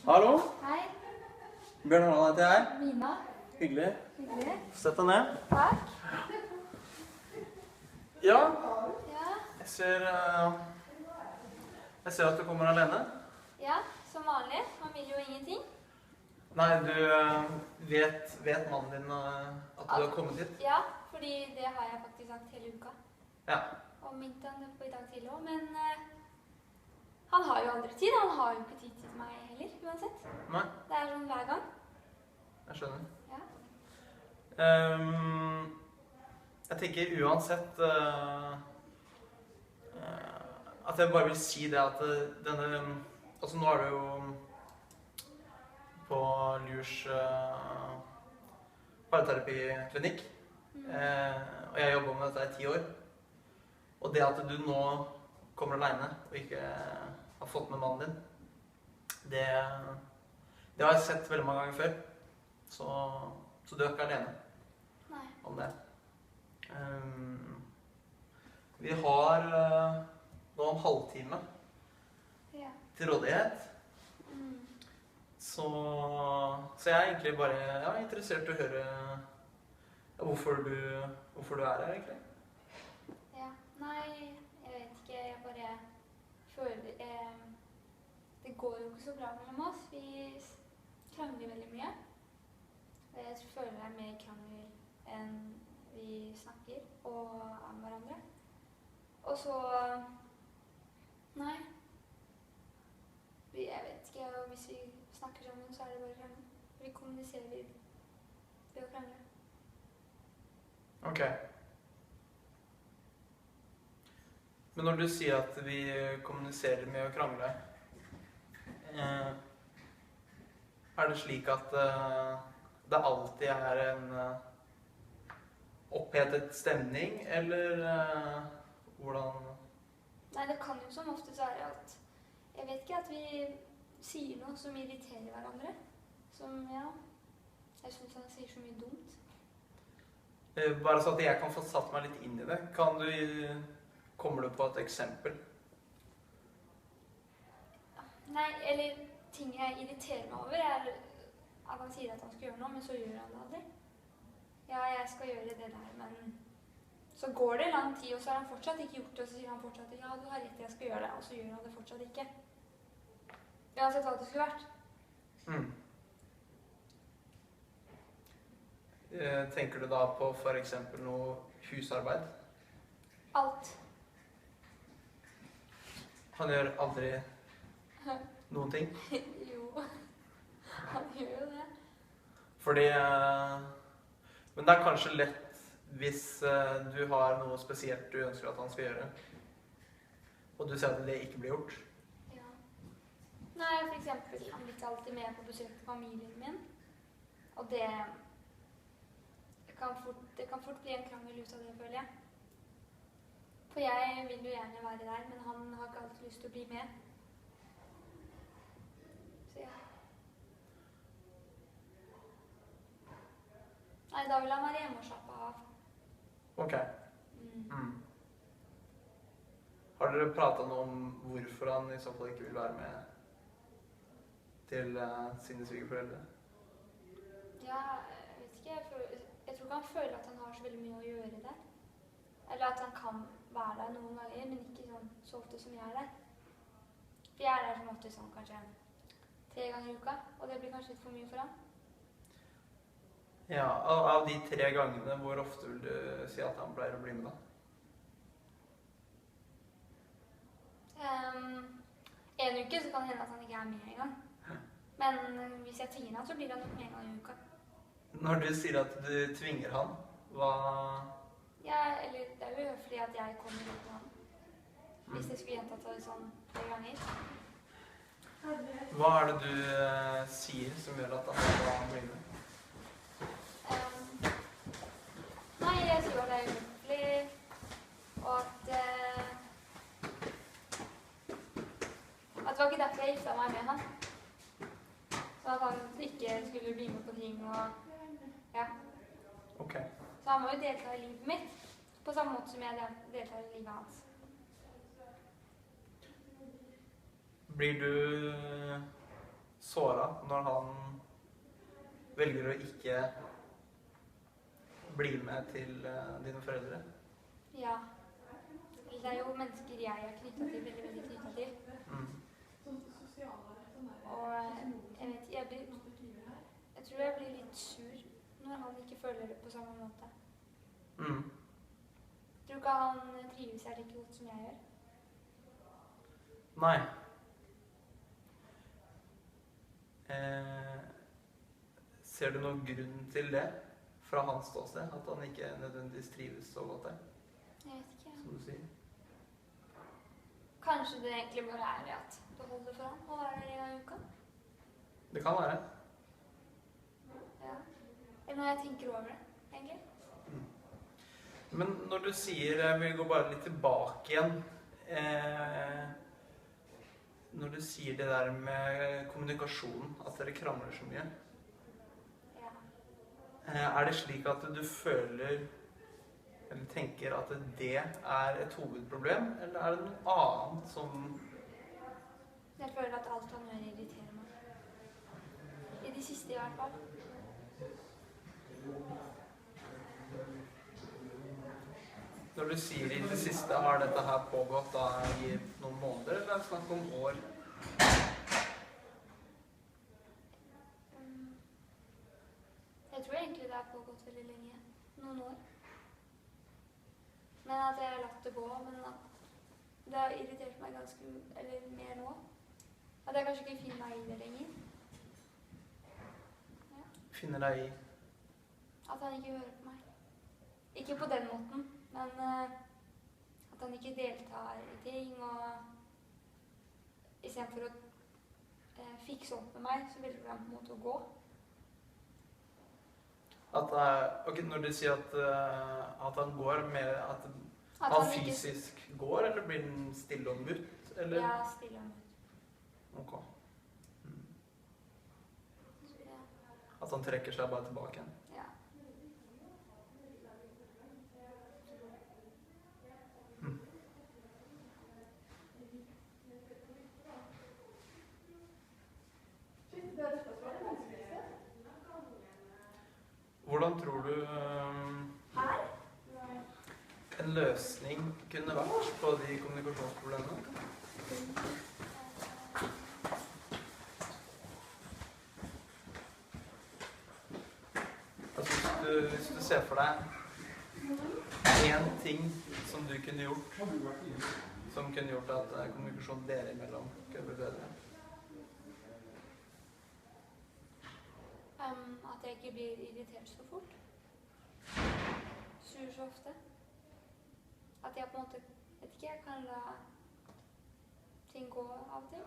Hallo? Hei. Bjørn Harald heter jeg. Mina. Hyggelig. Hyggelig. Sett deg ned. Takk. Ja, Ja. jeg ser at du kommer alene. Ja, som vanlig. Man vil jo ingenting. Nei, du vet mannen din at du har kommet hit? Ja, fordi det har jeg faktisk sagt hele uka. Ja. Og minnet han det på i dag tidlig også, men han har jo aldri tid. Han har jo ikke tid til meg heller, uansett. Nei, Det er sånn hver gang. jeg skjønner. Ja. Jeg tenker uansett at jeg bare vil si det at denne, altså nå er du jo på Lurs parterapiklinikk, og jeg jobber med dette i 10 år. Og det at du nå kommer alene og ikke har fått med mannen din, det har jeg sett veldig mange ganger før. Så du er ikke alene Nei. om det. Vi har nå en halvtime Ja. til rådighet. Så jeg er egentlig bare interessert i å høre hvorfor du er her, egentlig. Ja. Nei, jeg vet ikke. Jeg bare føler det går jo ikke så bra mellom oss. Vi krangler veldig mye. Og jeg føler det er mer krangel enn vi snakker og er med hverandre. Og så Nei. Jeg vet ikke. Og hvis vi snakker sammen, så er det bare krangel. Vi kommuniserer ved å krangle. Ok. Men når du sier at vi kommuniserer med å krangle, er det slik at det alltid er en opphetet stemning, eller hvordan? Nei, det kan jo som oftest være at jeg vet ikke at vi sier noe som irriterer hverandre. Som, ja, jeg synes han sier så mye dumt. Bare så at jeg kan få satt meg litt inn i det. Kommer du på et eksempel? Nei, eller ting jeg irriterer meg over er at han sier at han skal gjøre noe, men så gjør han det aldri. Ja, jeg skal gjøre det der, men så går det lang tid, og så har han fortsatt ikke gjort det, og så sier han fortsatt ja, du har rett, jeg skal gjøre det, og så gjør han det fortsatt ikke. Uansett hva det skulle vært. Tenker du da på for eksempel noe husarbeid? Alt. Han gjør aldri noen ting? Jo, han gjør jo det. Fordi men det er kanskje lett hvis du har noe spesielt du ønsker at han skal gjøre, og du ser at det ikke blir gjort. Ja. Nei, for eksempel, han blir ikke alltid med på besøk til familien min, og det kan fort bli en krangel ut av det, føler jeg. For jeg vil jo gjerne være der, men han har ikke alltid lyst til å bli med. Så ja. Nei, da vil han være hjemme og slappe av. Ok. Har dere pratet noe om hvorfor han i så fall ikke vil være med til sine svigerforeldre? Ja, jeg vet ikke. Jeg tror ikke han føler at han har så veldig mye å gjøre der. Eller at han kan være der noen ganger, men ikke sånn så ofte som jeg er der. For jeg er der som ofte sånn kanskje 3 ganger i uka, og det blir kanskje litt for mye for han. Ja, av de 3 gangene, hvor ofte vil du si at han pleier å bli med da? En uke så kan det hende at han ikke er med en gang. Men hvis jeg tvinger han, så blir han nok med en gang i uka. Når du sier at du tvinger han, hva? Ja, eller det er jo fordi at jeg kommer ut til han. Hvis jeg skulle gjentatt det sånn 3 ganger. Hva er det du sier som gjør at han skal bli med? Nei, jeg sier at det er uhøflig, og at det var ikke derfor jeg gifta meg med han. Så at han ikke skulle bli med på ting og ja. Ok. Så han må jo delta i livet mitt, på samme måte som jeg deltar i livet hans. Blir du såret når han velger å ikke bli med til dine foreldre? Ja. Det er jo mennesker jeg er knyttet til, veldig, veldig knyttet til. Og jeg vet ikke, jeg tror jeg blir litt sur når han ikke føler det på samme måte. Jeg tror ikke han trives her like godt som jeg gjør. Nei. Ser du noen grunn til det fra hans ståsted? At han ikke nødvendigvis trives så godt der? Jeg vet ikke. Som du sier. Kanskje det egentlig bare er det at det holder for han å være der en gang i uka? Det kan være. Ja. Eller når jeg tenker over det, egentlig. Men når du sier, jeg vil gå bare litt tilbake igjen, når du sier det der med kommunikasjonen, at dere krangler så mye, Ja. Er det slik at du føler, eller tenker at det er et hovedproblem, eller er det noe annet som... Jeg føler at alt han gjør irriterer meg. I de siste i hvert fall. Når du sier i det siste, har dette her pågått da i noen måneder, eller er det snakk om år? Jeg tror egentlig det har pågått veldig lenge. Noen år. Men at jeg har latt det gå, men at det har irritert meg ganske, eller mer nå. At jeg kanskje ikke finner meg i det lenger. Ja. Finner deg i? At han ikke hører på meg. Ikke på den måten, men at han ikke deltar i ting, og i stedet for å fikse opp med meg, så velger han på en måte å gå. Ok, når du sier at han går med at han fysisk går, eller blir han stille og mutt? Eller? Ja, stille og mutt. Ok. At han trekker seg bare tilbake igjen? Ja. Hvordan tror du en løsning kunne vært på de kommunikasjonsproblemene? Altså, hvis du ser for deg en ting som du kunne gjort, som kunne gjort at kommunikasjonen dere imellom kunne bli bedre. At jeg ikke blir irritert så fort. Sur så ofte. At jeg på en måte, vet ikke, jeg kan la ting gå av og til.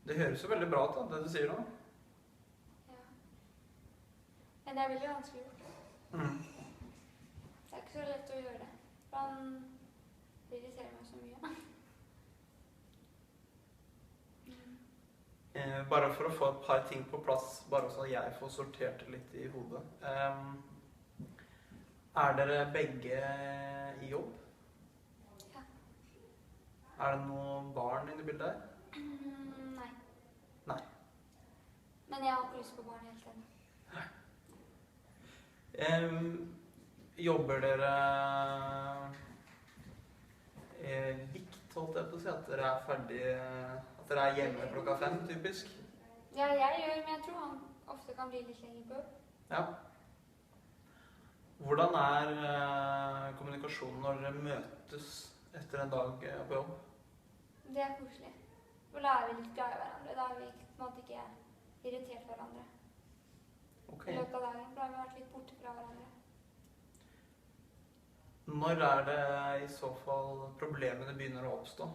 Det høres jo veldig bra ut, da, det du sier nå. Ja. Men det er veldig vanskelig gjort. Det er ikke så lett å gjøre det. For han irriterer meg så mye. Bare for å få et par ting på plass, bare så jeg får sortert det litt i hodet. Er dere begge i jobb? Ja. Er det noen barn inne i bildet her? Nei. Nei. Men jeg har ikke lyst på barn helt ennå. Jobber dere likt, holdt jeg på å si, at dere er ferdige, at dere er hjemme klokka 5, typisk? Ja, jeg gjør, men jeg tror han ofte kan bli litt lenger på. Ja. Hvordan er kommunikasjonen når dere møtes etter en dag på jobb? Det er koselig. For da er vi litt glad i hverandre. Da er vi på en måte ikke irritert hverandre. Ok. I løpet av dagen. Da har vi vært litt borte fra hverandre. Når er det i så fall problemene begynner å oppstå?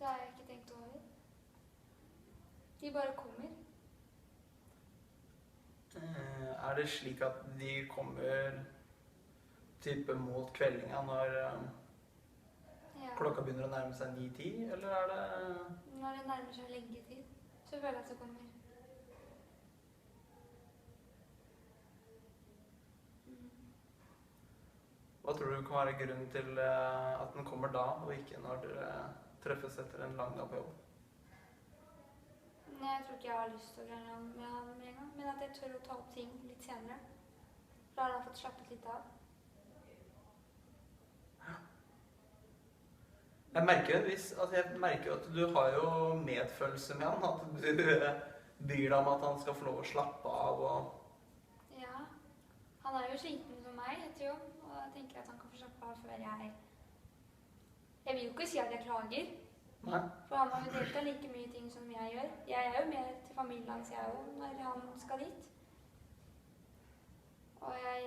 Det har jeg ikke tenkt over. De bare kommer. Er det slik at de kommer type mot kveldinga når Ja. Klokka begynner å nærme seg 9-10, eller er det... Når det nærmer seg leggetid, så føler jeg at det kommer. Hva tror du kan være grunnen til at den kommer da, og ikke når dere treffes etter en lang dag på jobb? Jeg tror ikke jeg har lyst til å gjøre noe med han med en gang, men at jeg tør å ta opp ting litt senere. Da har han fått slappet litt av. Jeg merker jo at du har jo medfølelse med han, at du bryr deg om at han skal få lov å slappe av og... Ja, han er jo sliten som meg etter jobb, og jeg tenker at han kan få slappe av før jeg... Jeg vil jo ikke si at jeg klager, Nei. for han har jo deltatt like mye ting som jeg gjør. Jeg er jo med til familien hans, jeg jo, når han skal dit. Og jeg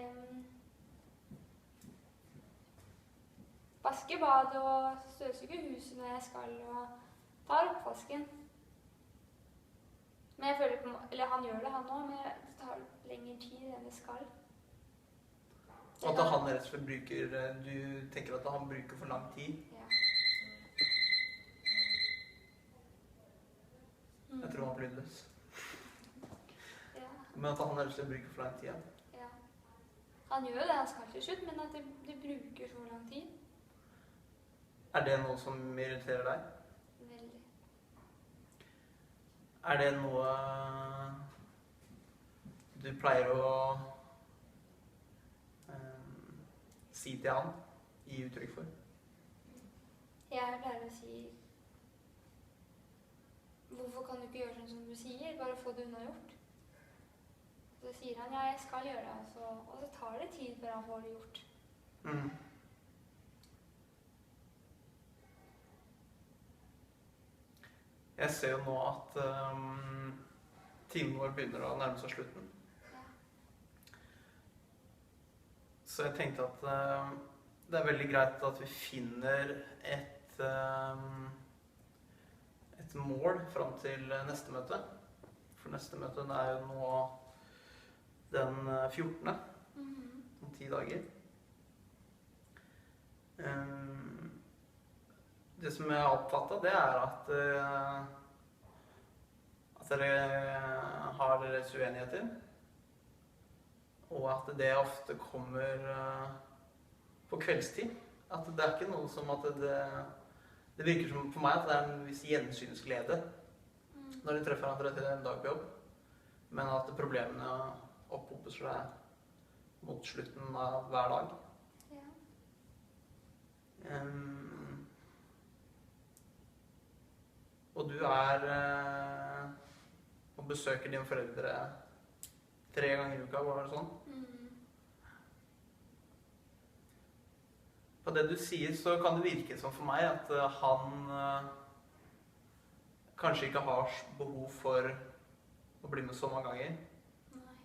vasker badet og støvsuger huset når jeg skal, og tar oppvasken. Men jeg føler på, eller han gjør det han også, men det tar lengre tid enn det skal. Og at han rett og slett bruker, du tenker at han bruker for lang tid? Ja. Jeg tror han blir løs. Ja. Men at han rett og slett bruker for lang tid, ja. Ja. Han gjør det han skal til slutt, men at det bruker så lang tid. Er det noe som irriterer deg? Veldig. Er det noe du pleier å si til han, gi uttrykk for? Jeg pleier å si, hvorfor kan du ikke gjøre sånn som du sier, bare få det unnagjort? Så sier han, ja, jeg skal gjøre det, og så tar det tid før han får det gjort. Mm. Jeg ser jo nå at timen vår begynner å nærme seg slutten. Ja. Så jeg tenkte at det er veldig greit at vi finner et mål fram til neste møte. For neste møte er jo nå den 14. Om 10 dager. Det som jeg har oppfattet, det er at dere har deres uenigheter, og at det ofte kommer på kveldstid. At det er ikke noe som at det virker som for meg at det er en viss gjensynsglede når de treffer hverandre etter en dag på jobb, men at problemene opphoper seg mot slutten av hver dag. Ja. Og du er og besøker dine foreldre 3 ganger i uka, var det sånn? På det du sier, så kan det virke som for meg at han kanskje ikke har behov for å bli med så mange ganger. Nei.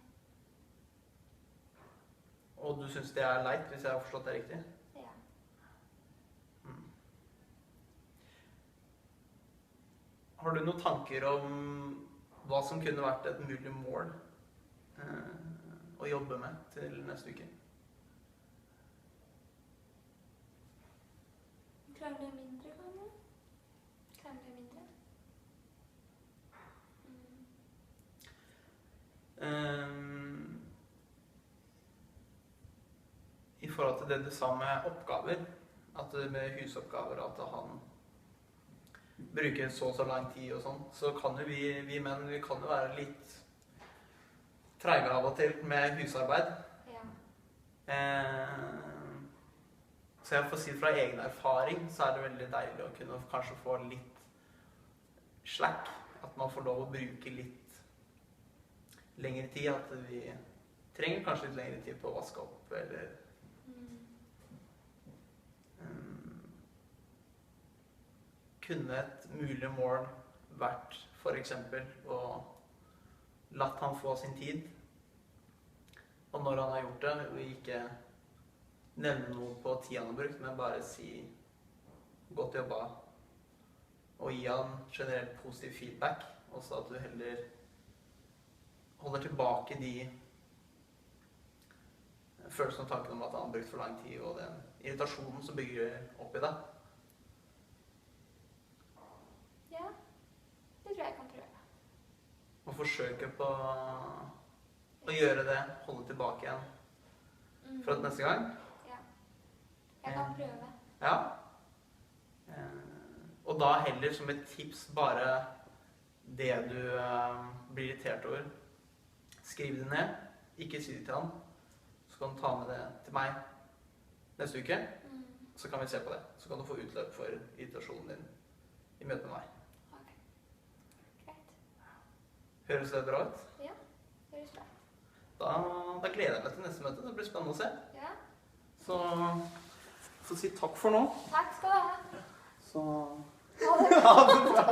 Og du synes det er leit, hvis jeg har forstått det riktig? Ja. Har du noen tanker om hva som kunne vært et mulig mål å jobbe med til neste uke? Krangle mindre, kan du? Krangle mindre. I forhold til det du sa med oppgaver, at med husoppgaver, at han bruker så lang tid og sånn, så kan jo vi menn, vi kan jo være litt treige av og til med husarbeid. Ja. Så jeg får si fra egen erfaring, så er det veldig deilig å kunne kanskje få litt slack, at man får lov å bruke litt lengre tid, at vi trenger kanskje litt lengre tid på å vaske opp, eller kunne et mulig mål vært for eksempel å latt han få sin tid, og når han har gjort det, og ikke nevne noe på tiden han har brukt, men bare si godt jobba, og gi han generelt positiv feedback, og så at du heller holder tilbake de følelsene og tankene om at han har brukt for lang tid, og den irritasjonen som bygger opp i deg. forsøke på å gjøre det, holde tilbake igjen for at neste gang. Ja. Jeg kan prøve. Ja. Og da heller som et tips bare det du blir irritert over. Skriv det ned, ikke si det til han. Så kan du ta med det til meg neste uke, så kan vi se på det. Så kan du få utløp for irritasjonen din i møte med meg. Ok. Greit. Høres det bra ut? Ja, det høres bra. Da gleder jeg meg til neste møte. Det blir spennende å se. Ja. Så si takk for nå. Takk skal du ha. Så Ha det. ha det bra.